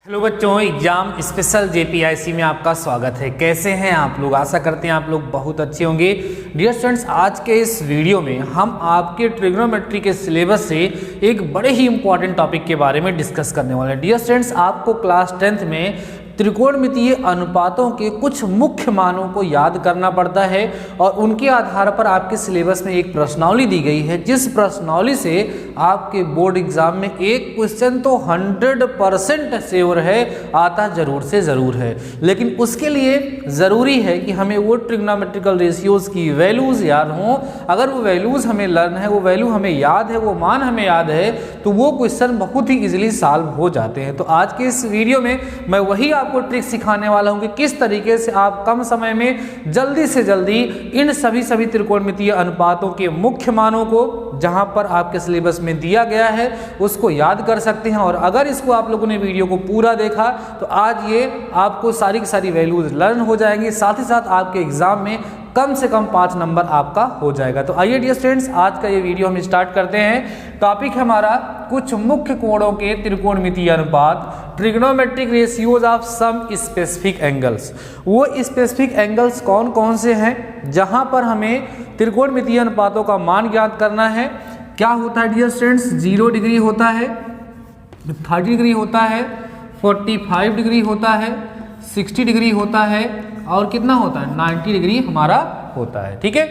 Hello बच्चों, exam special जेपीआईसी में आपका स्वागत है। कैसे हैं आप लोग? आशा करते हैं आप लोग बहुत अच्छे होंगे। डियर स्टूडेंट्स, आज के इस वीडियो में हम आपके ट्रिग्नोमेट्री के सिलेबस से एक बड़े ही इंपॉर्टेंट टॉपिक के बारे में डिस्कस करने वाले हैं। डियर स्टूडेंट्स, आपको क्लास 10th में त्रिकोणमितीय अनुपातों के कुछ मुख्य मानों को याद करना पड़ता है और उनके आधार पर आपके सिलेबस में एक प्रश्नावली दी गई है, जिस प्रश्नावली से आपके बोर्ड एग्जाम में एक क्वेश्चन तो 100% श्योर है, आता जरूर से ज़रूर है। लेकिन उसके लिए ज़रूरी है कि हमें वो ट्रिग्नोमेट्रिकल रेशियोज़ की वैल्यूज़ याद हों। अगर वो वैल्यूज़ हमें लर्न है, वो वैल्यू हमें याद है, वो मान हमें याद है, तो वो क्वेश्चन बहुत ही ईजिली सॉल्व हो जाते हैं। तो आज के इस वीडियो में मैं वही आपको ट्रिक सिखाने वाला हूं कि किस तरीके से आप कम समय में जल्दी से जल्दी इन सभी त्रिकोणमितीय अनुपातों के मुख्य मानों को, जहां पर आपके सिलेबस में दिया गया है, उसको याद कर सकते हैं। और अगर इसको आप लोगों ने वीडियो को पूरा देखा तो आज ये आपको सारी की सारी वैल्यूज लर्न हो जाएंगी, साथ ही साथ आपके एग्जाम में कम से कम 5 नंबर आपका हो जाएगा। तो आइए डियर स्टूडेंट्स, आज का ये वीडियो हम स्टार्ट करते हैं। टॉपिक है हमारा कुछ मुख्य कोणों के त्रिकोणमितीय अनुपात, trigonometric ratios of some specific angles. वो स्पेसिफिक एंगल्स कौन कौन से हैं जहां पर हमें त्रिकोणमितीय अनुपातों का मान ज्ञात करना है। क्या होता है डियर स्टूडेंट्स? 0 डिग्री होता है, 30 डिग्री होता है, 45 डिग्री होता है, 60 डिग्री होता है और कितना होता है? 90 डिग्री हमारा होता है। ठीक है,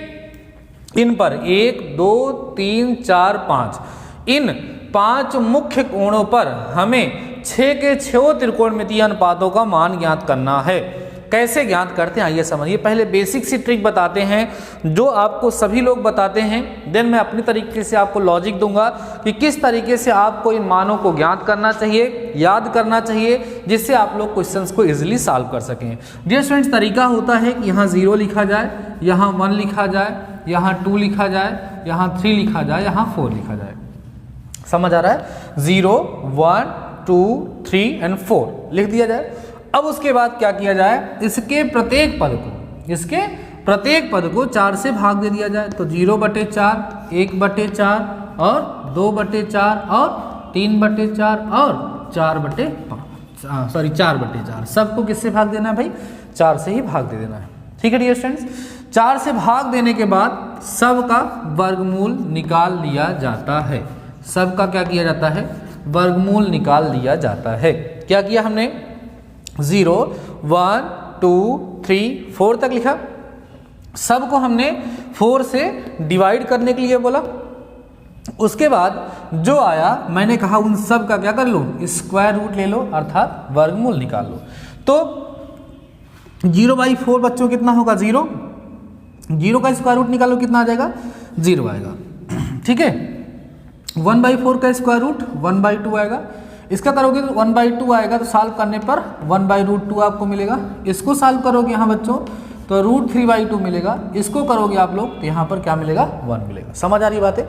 इन पर 1 2 3 4 5 इन 5 मुख्य कोणों पर हमें 6 के 6 त्रिकोणमितीय अनुपातों का मान ज्ञात करना है। कैसे ज्ञात करते हैं आइए समझिए। पहले बेसिक सी ट्रिक बताते हैं जो आपको सभी लोग बताते हैं, देन मैं अपनी तरीके से आपको लॉजिक दूंगा कि किस तरीके से आपको इन मानों को ज्ञात करना चाहिए, याद करना चाहिए, जिससे आप लोग क्वेश्चंस को इजीली सॉल्व कर सकें। डियर स्टूडेंट्स, तरीका होता है कि यहाँ 0 लिखा जाए, यहाँ 1 लिखा जाए, यहाँ 2 लिखा जाए, यहाँ 3 लिखा जाए, यहाँ 4 लिखा जाए। समझ आ रहा है? 0 1 2 3 एंड 4 लिख दिया जाए। अब उसके बाद क्या किया जाए? इसके प्रत्येक पद को 4 से भाग दे दिया जाए। तो 0/4, 1/4 और 2/4 और 3/4 और 4/4। सबको किससे भाग देना है भाई? 4 से ही भाग दे देना है। ठीक है डियर स्टूडेंट्स, 4 से भाग देने के बाद सबका वर्गमूल निकाल लिया जाता है। सबका क्या किया जाता है? वर्गमूल निकाल लिया जाता है। क्या किया हमने? 0 1 2 3 4 तक लिखा। सबको हमने 4 से डिवाइड करने के लिए बोला। उसके बाद जो आया मैंने कहा उन सब का क्या कर लो? स्क्वायर रूट ले लो, अर्थात वर्गमूल निकाल लो। तो 0/4 बच्चों कितना होगा? 0। 0 का स्क्वायर रूट निकालो, कितना आ जाएगा? 0 आएगा। ठीक है, 1/4 का स्क्वायर रूट 1/2 आएगा। इसका करोगे तो 1/2 आएगा, तो सॉल्व करने पर 1/√2 आपको मिलेगा। इसको सॉल्व करोगे यहाँ बच्चों तो √3/2 मिलेगा। इसको करोगे आप लोग तो यहाँ पर क्या मिलेगा? 1 मिलेगा। समझ आ रही बात है?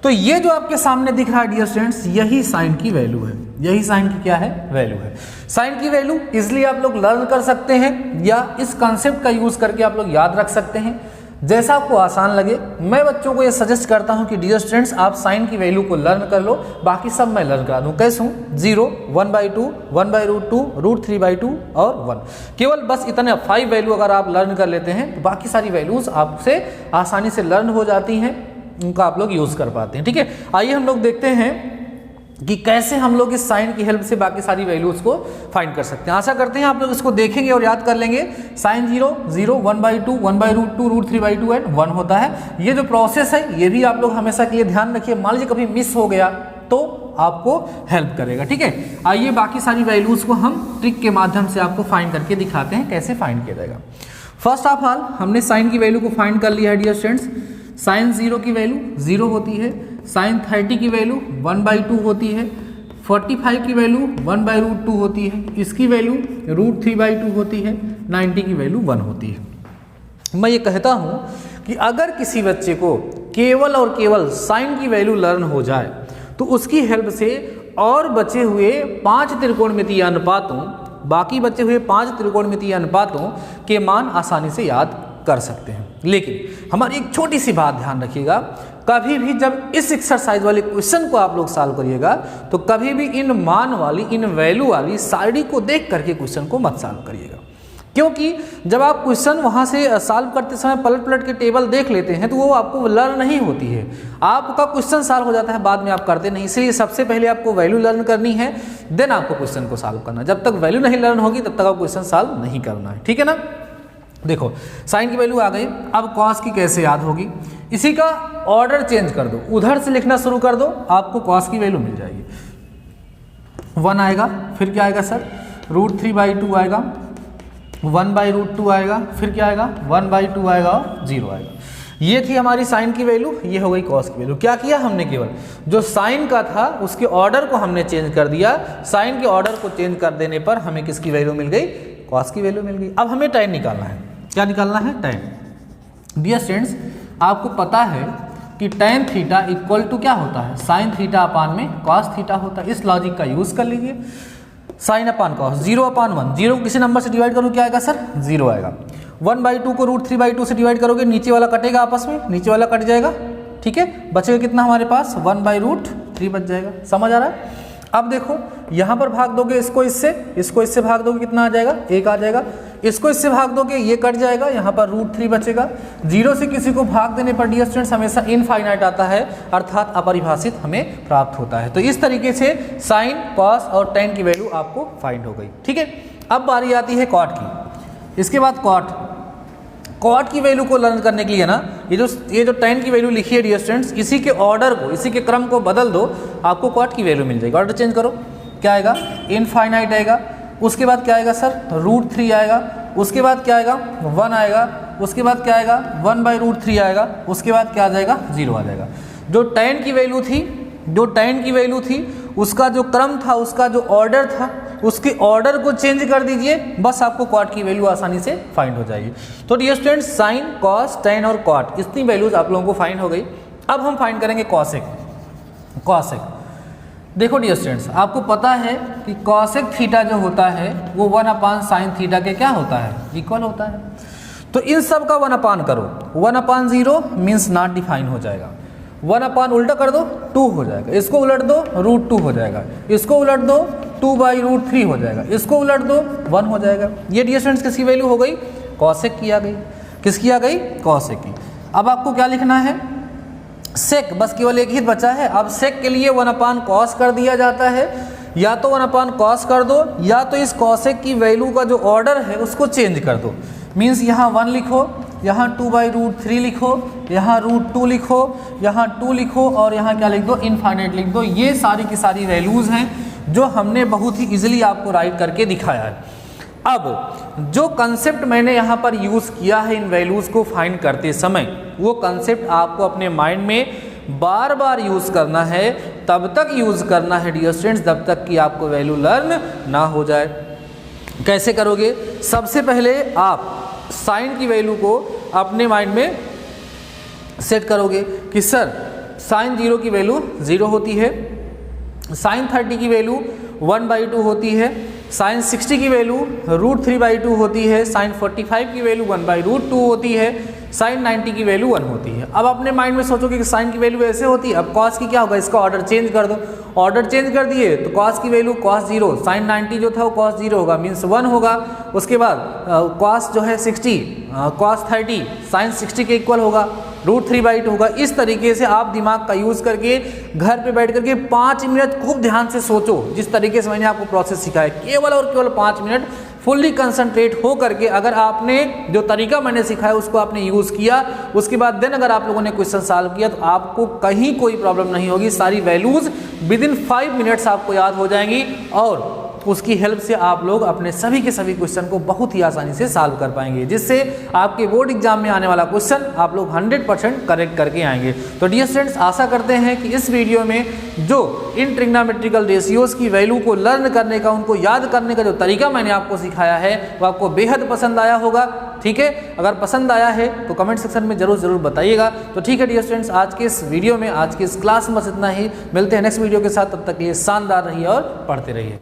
तो ये जो आपके सामने दिख रहा है डियर स्टूडेंट्स, यही साइन की वैल्यू है। यही साइन की क्या है? वैल्यू है। साइन की वैल्यू इसलिए आप लोग लर्न कर सकते हैं या इस कंसेप्ट का यूज करके आप लोग याद रख सकते हैं, जैसा आपको आसान लगे। मैं बच्चों को ये सजेस्ट करता हूं कि डियर स्टूडेंट्स, आप साइन की वैल्यू को लर्न कर लो, बाकी सब मैं लर्न करा दूं। कैसे हूँ? 0 1/2 1/√2 √3/2 और 1। केवल बस इतने 5 वैल्यू अगर आप लर्न कर लेते हैं तो बाकी सारी वैल्यूज आपसे आसानी से लर्न हो जाती हैं, उनका आप लोग यूज कर पाते हैं। ठीक है, आइए हम लोग देखते हैं कि कैसे हम लोग इस साइन की हेल्प से बाकी सारी वैल्यूज को फाइंड कर सकते हैं। आशा करते हैं आप लोग इसको देखेंगे और याद कर लेंगे। साइन 0 0 1/2 1/√2 √3/2 एंड 1 होता है। ये जो प्रोसेस है ये भी आप लोग हमेशा के लिए ध्यान रखिए, मान लीजिए कभी मिस हो गया तो आपको हेल्प करेगा। ठीक है, आइए बाकी सारी वैल्यूज को हम ट्रिक के माध्यम से आपको फाइंड करके दिखाते हैं कैसे फाइंड किया जाएगा। फर्स्ट ऑफ ऑल हमने साइन की वैल्यू को फाइंड कर लिया है डियर स्टूडेंट्स। साइन 0 की वैल्यू 0 होती है, साइन 30 की वैल्यू 1/2 होती है, 45 की वैल्यू 1/√2 होती है, इसकी वैल्यू √3/2 होती है, 90 की वैल्यू 1 होती है। मैं ये कहता हूँ कि अगर किसी बच्चे को केवल और केवल साइन की वैल्यू लर्न हो जाए तो उसकी हेल्प से और बचे हुए 5 त्रिकोणमितीय अनुपातों, बाकी बचे हुए 5 त्रिकोणमितीय अनुपातों के मान आसानी से याद कर सकते हैं। लेकिन हमारी एक छोटी सी बात ध्यान रखिएगा, कभी भी जब इस एक्सरसाइज वाले क्वेश्चन को आप लोग सॉल्व करिएगा तो कभी भी इन मान वाली, इन वैल्यू वाली साइड को देख करके क्वेश्चन को मत सॉल्व करिएगा, क्योंकि जब आप क्वेश्चन वहाँ से सॉल्व करते समय पलट पलट के टेबल देख लेते हैं तो वो आपको लर्न नहीं होती है, आपका क्वेश्चन सॉल्व हो जाता है, बाद में आप करते नहीं। इसलिए सबसे पहले आपको वैल्यू लर्न करनी है, देन आपको क्वेश्चन को सॉल्व करना है। जब तक वैल्यू नहीं लर्न होगी तब तक आप क्वेश्चन सॉल्व नहीं करना है, ठीक है ना। देखो साइन की वैल्यू आ गई, अब कॉस की कैसे याद होगी, इसी का ऑर्डर चेंज कर दो, उधर से लिखना शुरू कर दो, आपको कॉस की वैल्यू मिल जाएगी। 1 आएगा, फिर क्या आएगा सर, √3/2 आएगा, 1/√2 आएगा, फिर क्या आएगा 1/2 आएगा और 0 आएगा। ये थी हमारी साइन की वैल्यू, ये हो गई कॉस की वैल्यू। क्या किया हमने, केवल जो साइन का था उसके ऑर्डर को हमने चेंज कर दिया, साइन के ऑर्डर को चेंज कर देने पर हमें किसकी वैल्यू मिल गई, कॉस की वैल्यू मिल गई। अब हमें tan निकालना है, क्या निकालना है, tan। डियर स्टूडेंट्स, आपको पता है कि tan थीटा इक्वल टू क्या होता है, साइन थीटा अपान में कॉस थीटा होता है। इस लॉजिक का यूज कर लीजिए, साइन अपान कॉस, 0/1, 0 को किसी नंबर से डिवाइड करो क्या आएगा सर, 0 आएगा। 1/2 को √3/2 से डिवाइड करोगे, नीचे वाला कटेगा आपस में, नीचे वाला कट जाएगा, ठीक है, बचेगा कितना हमारे पास, 1/√3 बच जाएगा। समझ आ रहा है। अब देखो यहाँ पर भाग दोगे इसको इससे भाग दोगे, कितना आ जाएगा, 1 आ जाएगा। इसको इससे भाग दोगे, ये कट जाएगा, यहाँ पर √3 बचेगा। 0 से किसी को भाग देने पर डियर स्टूडेंट्स हमेशा इनफाइनाइट आता है, अर्थात अपरिभाषित हमें प्राप्त होता है। तो इस तरीके से साइन, कॉस और tan की वैल्यू आपको फाइंड हो गई, ठीक है। अब बारी आती है कॉट की, इसके बाद कॉट की वैल्यू को लर्न करने के लिए ना, ये जो tan की वैल्यू लिखी है डियर स्टूडेंट्स, इसी के ऑर्डर को, इसी के क्रम को बदल दो, आपको कॉट की वैल्यू मिल जाएगी। ऑर्डर चेंज करो, क्या आएगा, इनफाइनाइट आएगा, उसके बाद क्या आएगा सर, √3 आएगा, उसके बाद क्या आएगा, 1 आएगा, उसके बाद क्या आएगा, 1/√3 आएगा, उसके बाद क्या आ जाएगा, 0 आ जाएगा। जो tan की वैल्यू थी उसका जो क्रम था, उसका जो ऑर्डर था, उसके ऑर्डर को चेंज कर दीजिए, बस आपको कॉट की वैल्यू आसानी से फाइंड हो जाएगी। तो dear students, sine, cos, tan और कॉट, इतनी वैल्यूज आप लोगों को फाइंड हो गई। अब हम फाइंड करेंगे कॉसेक। देखो डियर स्टूडेंट्स, आपको पता है कि कॉसेक थीटा जो होता है वो 1/sin थीटा के क्या होता है, इक्वल होता है। तो इन सब का 1/, करो, 1/0 मीन्स नॉट डिफाइन हो जाएगा, 1/ उल्टा कर दो 2 हो जाएगा, इसको उलट दो √2 हो जाएगा, इसको उलट दो 2/√3 हो जाएगा, इसको उलट दो 1 हो जाएगा। ये डियर स्टूडेंट्स किसकी वैल्यू हो गई, कॉसेक की आ गई। किसकी आ गई, कॉसेक की। अब आपको क्या लिखना है, सेक, बस केवल एक ही बचा है। अब सेक के लिए 1/cos कर दिया जाता है, या तो 1/cos कर दो, या तो इस कॉसेक की वैल्यू का जो ऑर्डर है उसको चेंज कर दो। मीन्स यहाँ 1 लिखो, यहाँ 2/√3 लिखो, यहाँ √2 लिखो, यहाँ 2 लिखो, और यहाँ क्या लिख दो, इनफाइनाइट लिख दो। ये सारी की सारी वैल्यूज़ हैं जो हमने बहुत ही इजीली आपको राइट करके दिखाया है। अब जो कंसेप्ट मैंने यहाँ पर यूज़ किया है इन वैल्यूज़ को फाइंड करते समय, वो कंसेप्ट आपको अपने माइंड में बार बार यूज़ करना है, तब तक यूज़ करना है डियर स्टूडेंट्स जब तक कि आपको वैल्यू लर्न ना हो जाए। कैसे करोगे, सबसे पहले आप साइन की वैल्यू को अपने माइंड में सेट करोगे कि सर साइन 0 की वैल्यू 0 होती है, साइन 30 की वैल्यू 1/2 होती है, साइन 60 की वैल्यू √3/2 होती है, साइन 45 की वैल्यू 1/√2 होती है, साइन 90 की वैल्यू 1 होती है। अब अपने माइंड में सोचोगे कि साइन की वैल्यू ऐसे होती है, अब कॉस की क्या होगा, इसका ऑर्डर चेंज कर दो। ऑर्डर चेंज कर दिए तो कॉस की वैल्यू cos 0, साइन 90 जो था वो cos 0 होगा, मीन्स 1 होगा। उसके बाद कॉस जो है 60, cos 30 साइन 60 के इक्वल होगा, √3/2 होगा। इस तरीके से आप दिमाग का यूज़ करके घर पे बैठ करके 5 मिनट खूब ध्यान से सोचो, जिस तरीके से मैंने आपको प्रोसेस सिखाया, केवल और केवल 5 मिनट फुल्ली कंसंट्रेट हो करके अगर आपने जो तरीका मैंने सिखाया उसको आपने यूज़ किया, उसके बाद देन अगर आप लोगों ने क्वेश्चन सॉल्व किया तो आपको कहीं कोई प्रॉब्लम नहीं होगी। सारी वैल्यूज़ विदिन 5 मिनट्स आपको याद हो जाएंगी और उसकी हेल्प से आप लोग अपने सभी के सभी क्वेश्चन को बहुत ही आसानी से सॉल्व कर पाएंगे, जिससे आपके बोर्ड एग्जाम में आने वाला क्वेश्चन आप लोग 100% करेक्ट करके आएंगे। तो डियर स्टूडेंट्स, आशा करते हैं कि इस वीडियो में जो इन ट्रिग्नोमेट्रिकल रेशियोज़ की वैल्यू को लर्न करने का, उनको याद करने का जो तरीका मैंने आपको सिखाया है वो आपको बेहद पसंद आया होगा। ठीक है, अगर पसंद आया है तो कमेंट सेक्शन में जरूर बताइएगा। तो ठीक है डियर स्टूडेंट्स, आज के इस वीडियो में, आज के इस क्लास में बस इतना ही। मिलते हैं नेक्स्ट वीडियो के साथ, तब तक के लिए शानदार रहिए और पढ़ते रहिए।